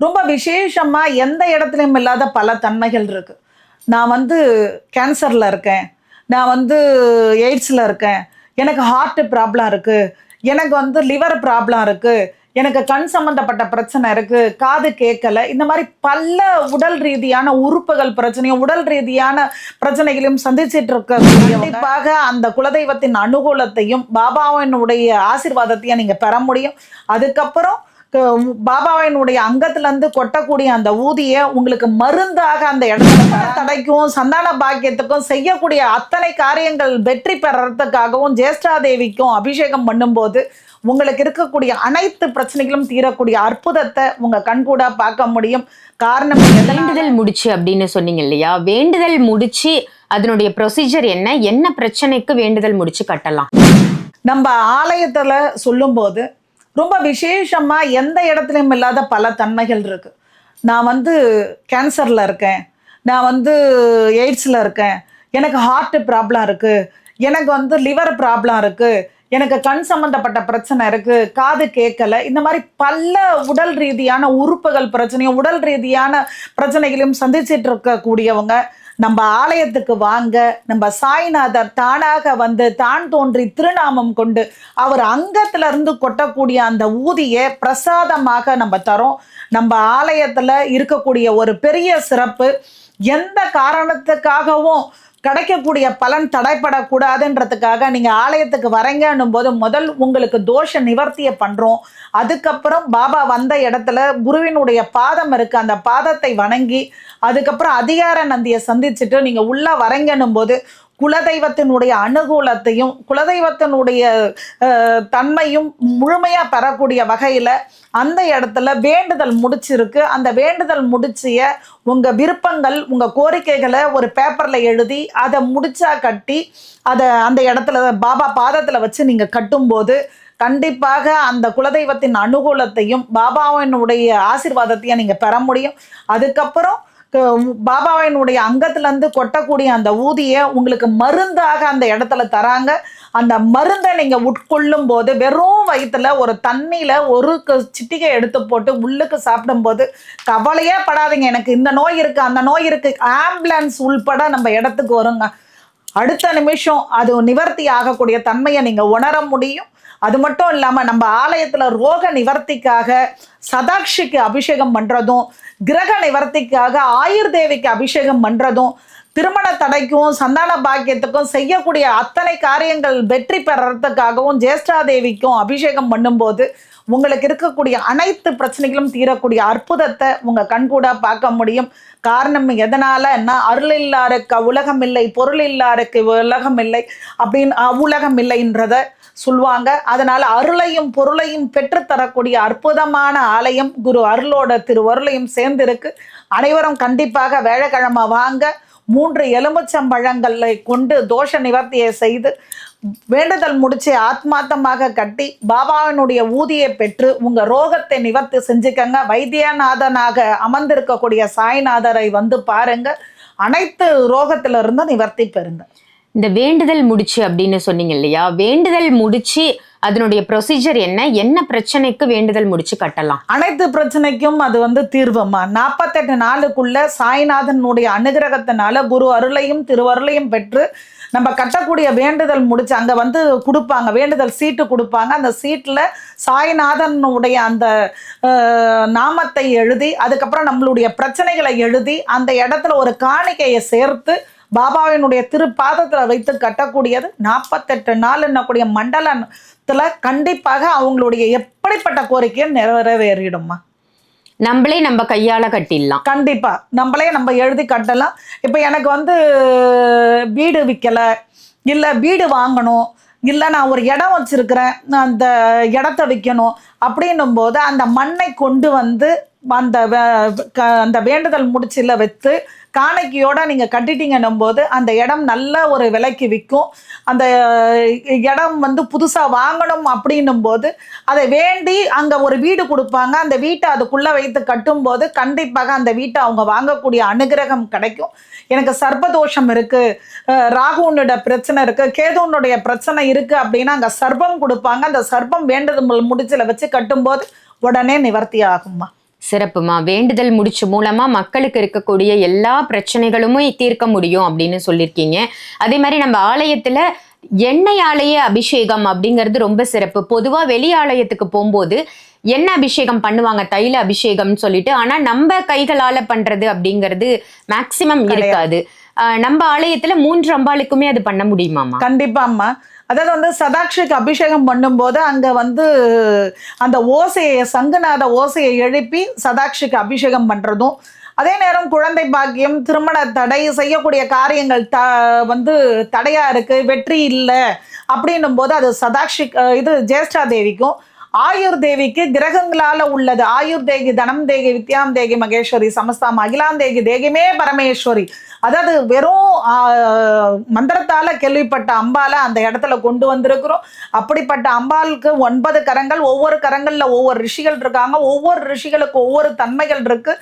ரொம்ப விசேஷமா எந்த இடத்துலயும் இல்லாத பல தன்மைகள் இருக்கு. நான் வந்து கேன்சர்ல இருக்கேன். நான் வந்து எய்ட்ஸ்ல இருக்கேன். எனக்கு ஹார்ட் ப்ராப்ளம் இருக்கு. எனக்கு வந்து லிவர் ப்ராப்ளம் இருக்கு. எனக்கு கண் சம்பந்தப்பட்ட பிரச்சனை இருக்கு. காது கேட்கல. இந்த மாரி பல உடல் ரீதியான உறுப்புகள் பிரச்சனையும், உடல் ரீதியான பிரச்சனைகளையும் சந்திச்சிட்டு இருக்கக்கூடியவங்க கண்டிப்பாக அந்த குலதெய்வத்தின் அனுகூலத்தையும், பாபாவினுடைய ஆசீர்வாதத்தையும் நீங்க பெற முடியும். அதுக்கப்புறம் பாபாவினுடைய அங்கத்துல இருந்து கொட்டக்கூடிய அந்த ஊதிய உங்களுக்கு மருந்தாக அந்த இடத்துல தடைக்கும் சந்தான பாக்கியத்துக்கும் செய்யக்கூடிய அத்தனை காரியங்கள் வெற்றி பெறறதுக்காகவும் ஜேஷ்டாதேவிக்கும் அபிஷேகம் பண்ணும்போது உங்களுக்கு இருக்கக்கூடிய அனைத்து பிரச்சனைகளும் தீரக்கூடிய அற்புதத்தை உங்க கண்கூட பார்க்க முடியும். காரணம் வேண்டுதல் முடிச்சு அப்படின்னு சொன்னீங்க இல்லையா? வேண்டுதல் முடிச்சு அதனுடைய ப்ரொசீஜர் என்ன? என்ன பிரச்சனைக்கு வேண்டுதல் முடிச்சு கட்டலாம்? நம்ம ஆலயத்துல சொல்லும்போது ரொம்ப விசேஷமா எந்த இடத்துலயும் இல்லாத பல தன்மைகள் இருக்கு. நான் வந்து கேன்சர்ல இருக்கேன். நான் வந்து எய்ட்ஸ்ல இருக்கேன். எனக்கு ஹார்ட் ப்ராப்ளம் இருக்கு. எனக்கு வந்து லிவர் ப்ராப்ளம் இருக்கு. எனக்கு கண் சம்பந்தப்பட்ட பிரச்சனை இருக்கு. காது கேட்கல. இந்த மாதிரி பல உடல் ரீதியான உறுப்புகள் பிரச்சனையும், உடல் ரீதியான பிரச்சனைகளையும் சந்திச்சிட்டு இருக்கக்கூடியவங்க நம்ம ஆலயத்துக்கு வாங்க. நம்ம சாய்நாதர் தானாக வந்து தான் தோன்றி திருநாமம் கொண்டு அவர் அங்கத்துல இருந்து கொட்டக்கூடிய அந்த ஊதியை பிரசாதமாக நம்ம தரோம். நம்ம ஆலயத்துல இருக்கக்கூடிய ஒரு பெரிய சிறப்பு, எந்த காரணத்துக்காகவும் கிடைக்கக்கூடிய பலன் தடைப்படக்கூடாதுன்றதுக்காக நீங்க ஆலயத்துக்கு வரங்கன்னும் போது முதல் உங்களுக்கு தோஷ நிவர்த்தியை பண்றோம். அதுக்கப்புறம் பாபா வந்த இடத்துல குருவினுடைய பாதம் இருக்கு, அந்த பாதத்தை வணங்கி அதுக்கப்புறம் அதிகார நந்தியை சந்திச்சுட்டு நீங்க உள்ள வரங்கன்னும் போது குலதெய்வத்தினுடைய அனுகூலத்தையும் குலதெய்வத்தினுடைய தன்மையும் முழுமையா பெறக்கூடிய வகையில அந்த இடத்துல வேண்டுதல் முடிச்சிருக்கு. அந்த வேண்டுதல் முடிச்சிய உங்க விருப்பங்கள், உங்க கோரிக்கைகளை ஒரு பேப்பர்ல எழுதி அதை முடிச்சா கட்டி அதை அந்த இடத்துல பாபா பாதத்துல வச்சு நீங்க கட்டும்போது கண்டிப்பாக அந்த குலதெய்வத்தின் அனுகூலத்தையும் பாபாவினுடைய ஆசீர்வாதத்தையும் நீங்க பெற முடியும். அதுக்கப்புறம் பாபாவினுடைய அங்கத்துல இருந்து கொட்டக்கூடிய அந்த ஊதிய உங்களுக்கு மருந்தாக அந்த இடத்துல தராங்க. அந்த மருந்தை நீங்க உட்கொள்ளும் போது வெறும் வயிற்றுல ஒரு தண்ணியில ஒரு சிட்டிகை எடுத்து போட்டு உள்ளுக்கு சாப்பிடும் போது கவலையே படாதீங்க, எனக்கு இந்த நோய் இருக்கு அந்த நோய் இருக்கு, ஆம்புலன்ஸ் உள்பட நம்ம இடத்துக்கு வருங்க. அடுத்த நிமிஷம் அது நிவர்த்தி ஆகக்கூடிய தன்மையை நீங்க உணர முடியும். அது மட்டும் இல்லாம நம்ம ஆலயத்துல ரோக நிவர்த்திக்காக சதாக்ஷிக்கு அபிஷேகம் பண்றதும், கிரக நிவர்த்திக்காக ஆயுர்தேவிக்கு அபிஷேகம் பண்றதும், திருமண தடைக்கும் சந்தான பாக்கியத்துக்கும் செய்யக்கூடிய அத்தனை காரியங்கள் வெற்றி பெறறதுக்காகவும் ஜேஷ்டாதேவிக்கும் அபிஷேகம் பண்ணும்போது உங்களுக்கு இருக்கக்கூடிய அனைத்து பிரச்சனைகளும் தீரக்கூடிய அற்புதத்தை உங்க கண்கூட பார்க்க முடியும். காரணம் எதனாலன்னா அருள் இல்லாருக்கு உலகம் இல்லை, பொருள் இல்லாருக்கு உலகம் இல்லை அப்படின்னு உலகம் இல்லைன்றத சொல்லுவாங்க. அதனால அருளையும் பொருளையும் பெற்றுத்தரக்கூடிய அற்புதமான ஆலயம் குரு அருளோட திருவருளையும் சேர்ந்து இருக்கு. அனைவரும் கண்டிப்பாக வேலைக்கிழமை வாங்க. 3 எலுமிச்சம்பழங்களை கொண்டு தோஷ நிவர்த்தியை செய்து வேண்டுதல் முடிச்சு ஆத்மார்த்தமாக கட்டி பாபாவினுடைய ஊதியை பெற்று உங்க ரோகத்தை நிவர்த்தி செஞ்சுக்கங்க. வைத்தியநாதனாக அமர்ந்திருக்கக்கூடிய சாய்நாதரை வந்து பாருங்க. அனைத்து ரோகத்திலிருந்து நிவர்த்தி பெறுங்க. இந்த வேண்டுதல் முடிச்சு அப்படின்னு சொன்னீங்க இல்லையா? வேண்டுதல் முடிச்சு அதனுடைய ப்ரொசீஜர் என்ன? என்ன பிரச்சனைக்கு வேண்டுதல் முடிச்சு கட்டலாம்? அனைத்து பிரச்சனைக்கும் அது வந்து தீர்வுமா. 48 நாளுக்குள்ள சாய்நாதனுடைய அனுகிரகத்தினால குரு அருளையும் திருவருளையும் பெற்று நம்ம கட்டக்கூடிய வேண்டுதல் முடிச்சு அங்க வந்து கொடுப்பாங்க, வேண்டுதல் சீட்டு கொடுப்பாங்க. அந்த சீட்ல சாய்நாதனுடைய அந்த நாமத்தை எழுதி அதுக்கப்புறம் நம்மளுடைய பிரச்சனைகளை எழுதி அந்த இடத்துல ஒரு காணிக்கையை சேர்த்து பாபாவினுடைய திருப்பாதத்துல வைத்து கட்டக்கூடியது 48 நாள் என்னக்கூடிய மண்டலத்துல கண்டிப்பாக அவங்களுடைய எப்படிப்பட்ட கோரிக்கையை நிறைவேறிடுமா. நம்மளே நம்ம கையால கட்டிடலாம். கண்டிப்பா நம்மளே நம்ம எழுதி கட்டலாம். இப்ப எனக்கு வந்து வீடு விற்கல, இல்ல வீடு வாங்கணும், இல்லை நான் ஒரு இடம் வச்சிருக்கிறேன், நான் அந்த இடத்த விற்கணும் அப்படின்னும் போது அந்த மண்ணை கொண்டு வந்து அந்த வேண்டுதல் முடிச்சில வைத்து காணிக்கையோட நீங்க கட்டிட்டீங்கன்னும் போது அந்த இடம் நல்ல ஒரு விலைக்கு விற்கும். அந்த இடம் வந்து புதுசா வாங்கணும் அப்படின்னும் போது அதை வேண்டி அங்க ஒரு வீடு கொடுப்பாங்க. அந்த வீட்டை அதுக்குள்ள வைத்து கட்டும் போது கண்டிப்பாக அந்த வீட்டை அவங்க வாங்கக்கூடிய அனுகிரகம் கிடைக்கும். எனக்கு சர்ப்பதோஷம் இருக்கு, ராகுனுடைய பிரச்சனை இருக்கு, கேதுனுடைய பிரச்சனை இருக்கு அப்படின்னா அங்க சர்ப்பம் கொடுப்பாங்க. அந்த சர்ப்பம் வேண்டுதல் முடிச்சில வச்சு கட்டும்போது உடனே நிவர்த்தி ஆகுமா. சிறப்புமா. வேண்டுதல் முடிச்சு மூலமா மக்களுக்கு இருக்கக்கூடிய எல்லா பிரச்சனைகளுமே தீர்க்க முடியும் அப்படின்னு சொல்லியிருக்கீங்க. அதே மாதிரி நம்ம ஆலயத்துல எண்ணெய் ஆலய அபிஷேகம் அப்படிங்கிறது ரொம்ப சிறப்பு. பொதுவா வெளி ஆலயத்துக்கு போகும்போது எண்ணெய் அபிஷேகம் பண்ணுவாங்க, தைல அபிஷேகம்னு சொல்லிட்டு. ஆனா நம்ம கைகளால பண்றது அப்படிங்கிறது மேக்சிமம் இருக்காது. நம்ம ஆலயத்துல 3 அம்பாளுக்குமே அது பண்ண முடியுமாமா? கண்டிப்பாம்மா. அதாவது வந்து சதாட்சிக்கு அபிஷேகம் பண்ணும்போது அங்க வந்து அந்த ஓசையை, சங்குநாத ஓசையை எழுப்பி சதாட்சிக்கு அபிஷேகம் பண்றதும், அதே நேரம் குழந்தை பாக்கியம், திருமண தடை, செய்யக்கூடிய காரியங்கள் வந்து தடையா இருக்கு, வெற்றி இல்லை அப்படின்னும் போது அது சதாட்சி, இது ஜேஷ்டா தேவிக்கும், ஆயுர் தேவிக்கு கிரகங்களால உள்ளது. ஆயுர் தேகி தனம் தேகி வித்யாம் தேகி மகேஸ்வரி சமஸ்தாம் அகிலாம் தேகி தேகிமே பரமேஸ்வரி. அதாவது வெறும் மந்திரத்தால கேள்விப்பட்ட அம்பால அந்த இடத்துல கொண்டு வந்திருக்கிறோம். அப்படிப்பட்ட அம்பாளுக்கு 9 கரங்கள், ஒவ்வொரு கரங்கள்ல ஒவ்வொரு ரிஷிகள் இருக்காங்க, ஒவ்வொரு ரிஷிகளுக்கு ஒவ்வொரு தன்மைகள் இருக்கு.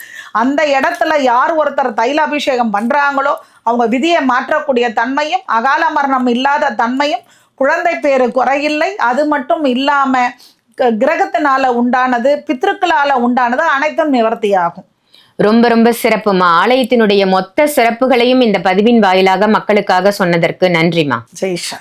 அந்த இடத்துல யார் ஒருத்தர் தைலாபிஷேகம் பண்றாங்களோ அவங்க விதியை மாற்றக்கூடிய தன்மையும், அகால மரணம் இல்லாத தன்மையும், குழந்தை பேரு குறையில்லை. அது மட்டும் இல்லாம கிரகத்தினால உண்டானது, பித்ருக்களால உண்டானது அனைத்தும் நிவர்த்தியாகும். ரொம்ப ரொம்ப சிறப்புமா. ஆலயத்தினுடைய மொத்த சிறப்புகளையும் இந்த பதிவின் வாயிலாக மக்களுக்காக சொன்னதற்கு நன்றிமா. ஜெய்ஷா.